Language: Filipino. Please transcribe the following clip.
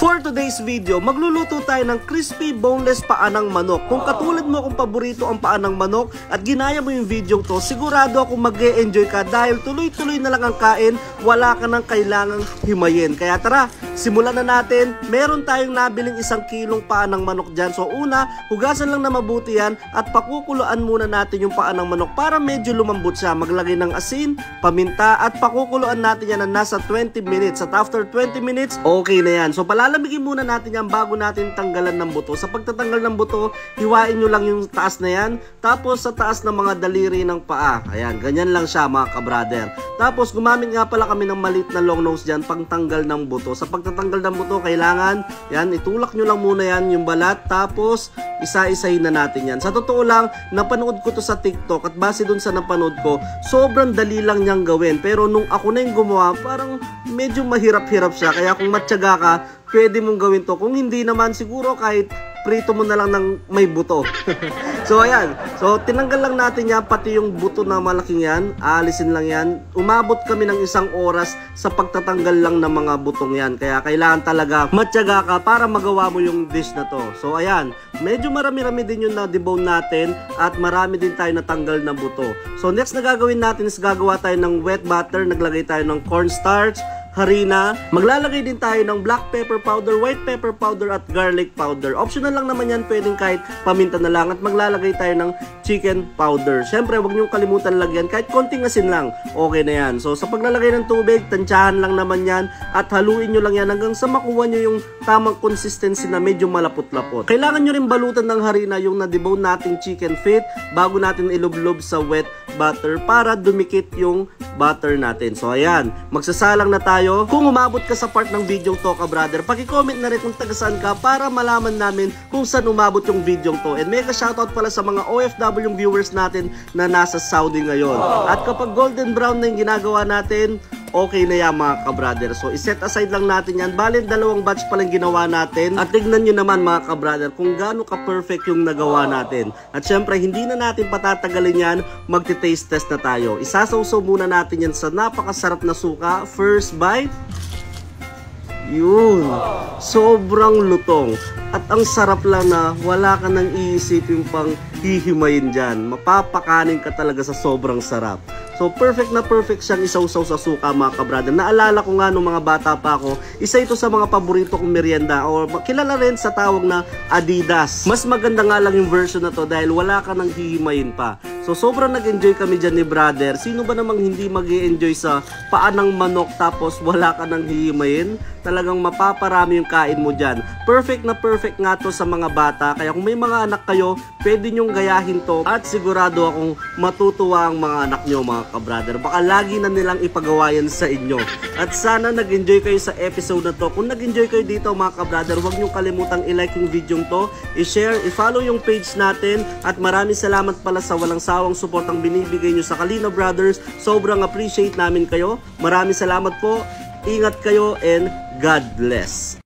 For today's video, magluluto tayo ng crispy boneless paa ng manok. Kung katulad mo kung paborito ang paa ng manok at ginaya mo yung video to, sigurado ako mag-e-enjoy ka dahil tuloy-tuloy na lang ang kain, wala ka nang kailangang himayin. Kaya tara, simulan na natin. Meron tayong nabiling 1 kilong paa ng manok dyan. So una, hugasan lang na mabuti yan at pakukuluan muna natin yung paa ng manok para medyo lumambot siya. Maglagay ng asin, paminta at pakukuluan natin yan na nasa 20 minutes. At after 20 minutes, okay na yan. So palamigin muna natin yan bago natin tanggalan ng buto. Sa pagtatanggal ng buto, hiwain nyo lang yung taas na yan. Tapos sa taas ng mga daliri ng paa. Ayan, ganyan lang siya mga ka-brother. Tapos gumamit nga pala kami ng maliit na long nose dyan pang tanggal ng buto. Sa pagtatanggal ng buto, kailangan, yan, itulak nyo lang muna yan yung balat. Tapos isa-isahin na natin yan. Sa totoo lang, napanood ko to sa TikTok at base dun sa napanood ko, sobrang dali lang niyang gawin. Pero nung ako na yung gumawa, parang medyo mahirap-hirap siya. Kaya kung matyaga ka, pwede mong gawin to. Kung hindi naman, siguro kahit prito mo na lang ng may buto. So ayan, so tinanggal lang natin yan, pati yung buto na malaking yan, aalisin lang yan. Umabot kami ng 1 oras sa pagtatanggal lang ng mga butong yan. Kaya kailangan talaga matyaga ka para magawa mo yung dish na to. So ayan, medyo marami-rami din yung na-debone natin at marami din tayo natanggal na buto. So next na gagawin natin is gagawa tayo ng wet butter. Naglagay tayo ng cornstarch, harina, maglalagay din tayo ng black pepper powder, white pepper powder at garlic powder. Optional lang naman yan, pwedeng kahit paminta na lang. At maglalagay tayo ng chicken powder. Syempre, huwag niyong kalimutan lagyan kahit konting asin lang, okay na yan. So sa paglalagay ng tubig, tansyahan lang naman yan at haluin nyo lang yan hanggang sa makuha nyo yung tamang consistency na medyo malapot-lapot. Kailangan nyo rin balutan ng harina yung na-debone nating chicken feet bago natin ilublob sa wet butter para dumikit yung butter natin. So ayan, magsasalang na tayo. Kung umabot ka sa part ng video to ka-brother, paki-comment na rin kung taga-saan ka para malaman namin kung saan umabot yung video to. And mega shoutout pala sa mga OFW viewers natin na nasa Saudi ngayon. At kapag golden brown na yung ginagawa natin, okay na yan mga ka-brother. So iset aside lang natin yan. Bale, 2 batch pa lang ginawa natin. At tignan nyo naman mga ka-brother kung gaano ka-perfect yung nagawa natin. At syempre, hindi na natin patatagalin yan. Magti-taste test na tayo. Isasawsaw muna natin yan sa napakasarap na suka. First bite. Yun. Sobrang lutong. At ang sarap lang na wala ka nang iisipin pang hihimayin dyan. Mapapakanin ka talaga sa sobrang sarap. So perfect na perfect siyang isawsaw sa suka mga ka-brother. Naalala ko nga nung mga bata pa ako, isa ito sa mga paborito kong merienda o kilala rin sa tawag na Adidas. Mas maganda nga lang yung version na to dahil wala ka nang hihimayin pa. So sobrang nag-enjoy kami dyan ni brother. Sino ba namang hindi mag-e-enjoy sa paa ng manok tapos wala ka nang hihimayin? Talagang mapaparami yung kain mo dyan. Perfect na perfect nga to sa mga bata. Kaya kung may mga anak kayo, pwede nyong gayahin to. At sigurado akong matutuwa ang mga anak nyo mga ka-brother. Baka lagi na nilang ipagawa yan sa inyo. At sana nag-enjoy kayo sa episode na to. Kung nag-enjoy kayo dito mga ka-brother, huwag nyong kalimutang i-like yung video to, i-share, i-follow yung page natin. At maraming salamat pala sa walang sawang support ang binibigay nyo sa Kalina Brothers. Sobrang appreciate namin kayo. Maraming salamat po. Ingat kayo and God bless.